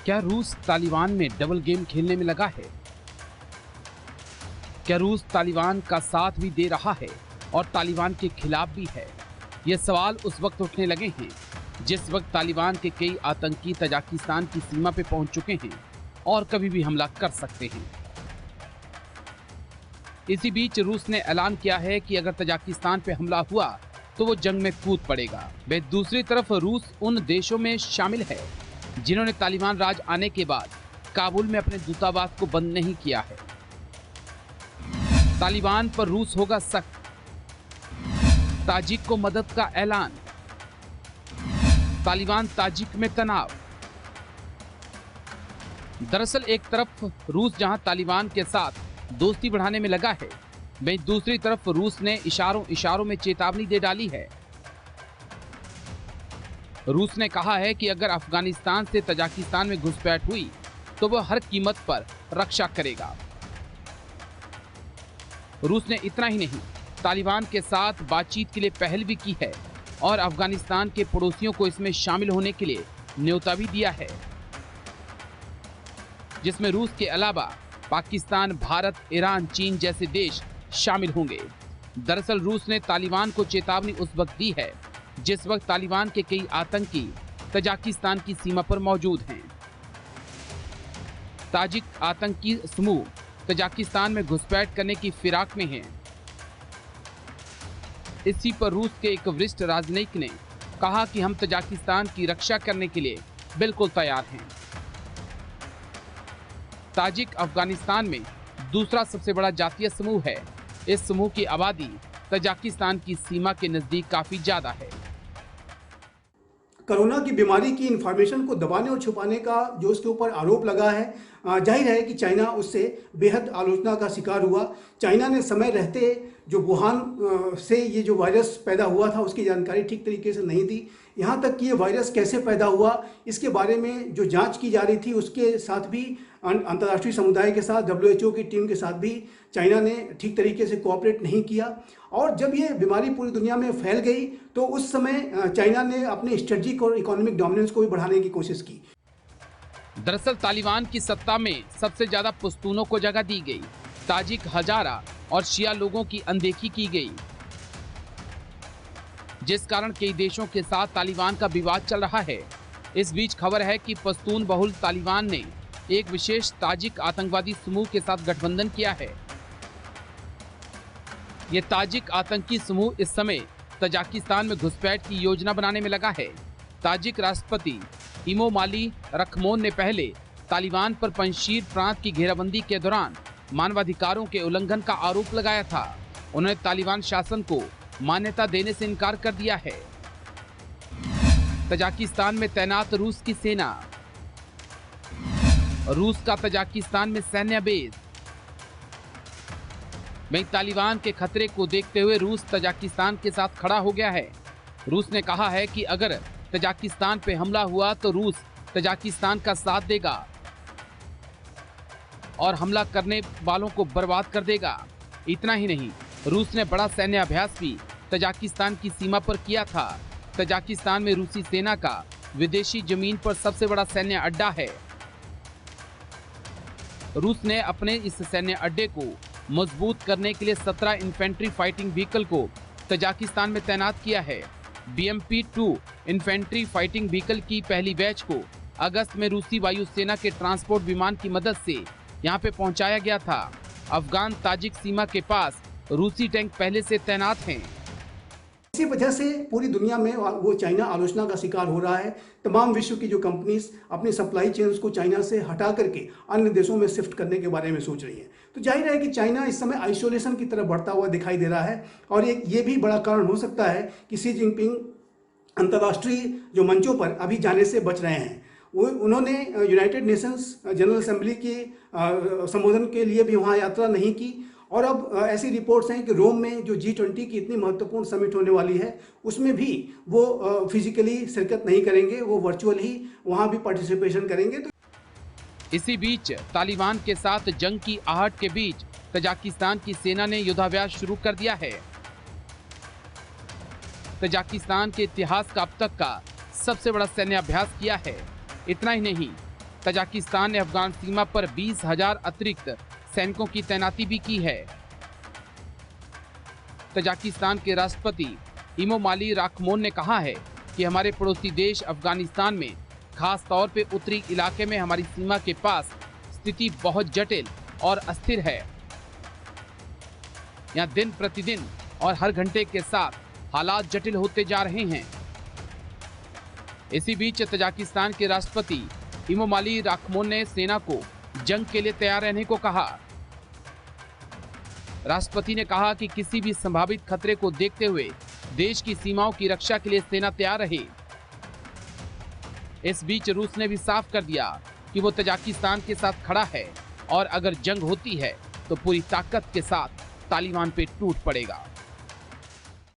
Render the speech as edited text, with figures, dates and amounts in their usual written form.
क्या रूस तालिबान में डबल गेम खेलने में लगा है? क्या रूस तालिबान का साथ भी दे रहा है और तालिबान के खिलाफ भी है? ये सवाल उस वक्त उठने लगे हैं जिस वक्त तालिबान के कई आतंकी तजाकिस्तान की सीमा पे पहुंच चुके हैं और कभी भी हमला कर सकते हैं। इसी बीच रूस ने ऐलान किया है कि अगर तजाकिस्तान पे हमला हुआ तो वो जंग में कूद पड़ेगा। वह दूसरी तरफ रूस उन देशों में शामिल है जिन्होंने तालिबान राज आने के बाद काबुल में अपने दूतावास को बंद नहीं किया है। तालिबान पर रूस होगा सख्त, ताजिक को मदद का ऐलान, तालिबान ताजिक में तनाव। दरअसल एक तरफ रूस जहां तालिबान के साथ दोस्ती बढ़ाने में लगा है, वहीं दूसरी तरफ रूस ने इशारों में चेतावनी दे डाली है। रूस ने कहा है कि अगर अफगानिस्तान से तजाकिस्तान में घुसपैठ हुई तो वह हर कीमत पर रक्षा करेगा। रूस ने इतना ही नहीं, तालिबान के साथ बातचीत के लिए पहल भी की है और अफगानिस्तान के पड़ोसियों को इसमें शामिल होने के लिए न्योता भी दिया है, जिसमें रूस के अलावा पाकिस्तान, भारत, ईरान, चीन जैसे देश शामिल होंगे। दरअसल रूस ने तालिबान को चेतावनी उस वक्त दी है जिस वक्त तालिबान के कई आतंकी तजाकिस्तान की सीमा पर मौजूद हैं। ताजिक आतंकी समूह तजाकिस्तान में घुसपैठ करने की फिराक में हैं। इसी पर रूस के एक वरिष्ठ राजनयिक ने कहा कि हम तजाकिस्तान की रक्षा करने के लिए बिल्कुल तैयार हैं। ताजिक अफगानिस्तान में दूसरा सबसे बड़ा जातीय समूह है। इस समूह की आबादी तजाकिस्तान की सीमा के नजदीक काफी ज्यादा है। कोरोना की बीमारी की इंफॉर्मेशन को दबाने और छुपाने का जो उसके ऊपर आरोप लगा है, जाहिर है कि चाइना उससे बेहद आलोचना का शिकार हुआ। चाइना ने समय रहते जो वुहान से ये जो वायरस पैदा हुआ था उसकी जानकारी ठीक तरीके से नहीं दी। यहाँ तक कि ये वायरस कैसे पैदा हुआ इसके बारे में जो जांच की जा रही थी उसके साथ भी अंतर्राष्ट्रीय समुदाय के साथ, WHO की टीम के साथ भी चाइना ने ठीक तरीके से कोऑपरेट नहीं किया। और जब ये बीमारी पूरी दुनिया में फैल गई तो उस समय चाइना ने अपने स्ट्रेटेजिक और इकोनॉमिक डोमिनेंस को भी बढ़ाने की कोशिश की। दरअसल तालिबान की सत्ता में सबसे ज्यादा पश्तूनों को जगह दी गई, ताजिक, हजारा और शिया लोगों की अनदेखी की गई, जिस कारण कई देशों के साथ तालिबान का विवाद चल रहा है। इस बीच खबर है कि पश्तून बहुल तालिबान ने एक विशेष ताजिक आतंकवादी समूह के साथ गठबंधन किया है। यह ताजिक आतंकी समूह इस समय तजाकिस्तान में घुसपैठ की योजना बनाने में लगा है। ताजिक राष्ट्रपति इमोमाली रखमोन ने पहले तालिबान पर पंजशीर प्रांत की घेराबंदी के दौरान मानवाधिकारों के उल्लंघन का आरोप लगाया था। उन्होंने तालिबान शासन को मान्यता देने से इनकार कर दिया है। तजाकिस्तान में तैनात रूस की सेना, रूस का तजाकिस्तान में सैन्य बेस। वहीं तालिबान के खतरे को देखते हुए रूस तजाकिस्तान के साथ खड़ा हो गया है। रूस ने कहा है कि अगर तजाकिस्तान पे हमला हुआ तो रूस तजाकिस्तान का साथ देगा और हमला करने वालों को बर्बाद कर देगा। इतना ही नहीं, रूस ने बड़ा सैन्य अभ्यास भी तजाकिस्तान की सीमा पर किया था। तजाकिस्तान में रूसी सेना का विदेशी जमीन पर सबसे बड़ा सैन्य अड्डा है। रूस ने अपने इस सैन्य अड्डे को मजबूत करने के लिए 17 इन्फेंट्री फाइटिंग व्हीकल को तजाकिस्तान में तैनात किया है। BMP-2 इन्फेंट्री फाइटिंग व्हीकल की पहली बैच को अगस्त में रूसी वायुसेना के ट्रांसपोर्ट विमान की मदद से यहां पे पहुंचाया गया था। अफगान ताजिक सीमा के पास रूसी टैंक पहले से तैनात हैं। इसी वजह से पूरी दुनिया में वो चाइना आलोचना का शिकार हो रहा है। तमाम विश्व की जो कंपनीज अपनी सप्लाई चेन्स को चाइना से हटा करके अन्य देशों में शिफ्ट करने के बारे में सोच रही है। तो जाहिर है कि चाइना इस समय आइसोलेशन की तरफ बढ़ता हुआ दिखाई दे रहा है और ये भी बड़ा कारण हो सकता है कि शी जिनपिंग अंतर्राष्ट्रीय जो मंचों पर अभी जाने से बच रहे हैं। उन्होंने यूनाइटेड नेशंस जनरल असेंबली के संबोधन के लिए भी वहाँ यात्रा नहीं की और अब ऐसी रिपोर्ट्स हैं कि रोम में जो G20 की इतनी महत्वपूर्ण समिट होने वाली है उसमें भी वो फिजिकली शिरकत नहीं करेंगे, वो वर्चुअल ही वहाँ भी पार्टिसिपेशन करेंगे। तो इसी बीच तालिबान के साथ जंग की आहट के बीच तजाकिस्तान की सेना ने युद्धाभ्यास शुरू कर दिया है। तजाकिस्तान के इतिहास का अब तक का सबसे बड़ा सैन्य अभ्यास किया है। इतना ही नहीं, तजाकिस्तान ने अफगान सीमा पर 20,000 अतिरिक्त सैनिकों की तैनाती भी की है। तजाकिस्तान के राष्ट्रपति इमोमाली राखमोन ने कहा है कि हमारे पड़ोसी देश अफगानिस्तान में खास तौर पे उत्तरी इलाके में हमारी सीमा के पास स्थिति बहुत जटिल और अस्थिर है। यहाँ दिन प्रतिदिन और हर घंटे के साथ हालात जटिल होते जा रहे हैं। इसी बीच तजाकिस्तान के राष्ट्रपति इमोमाली राखमोन ने सेना को जंग के लिए तैयार रहने को कहा। राष्ट्रपति ने कहा कि किसी भी संभावित खतरे को देखते हुए देश की सीमाओं की रक्षा के लिए सेना तैयार रहे। इस बीच रूस ने भी साफ कर दिया कि वो तजाकिस्तान के साथ खड़ा है और अगर जंग होती है तो पूरी ताकत के साथ तालिबान पे टूट पड़ेगा।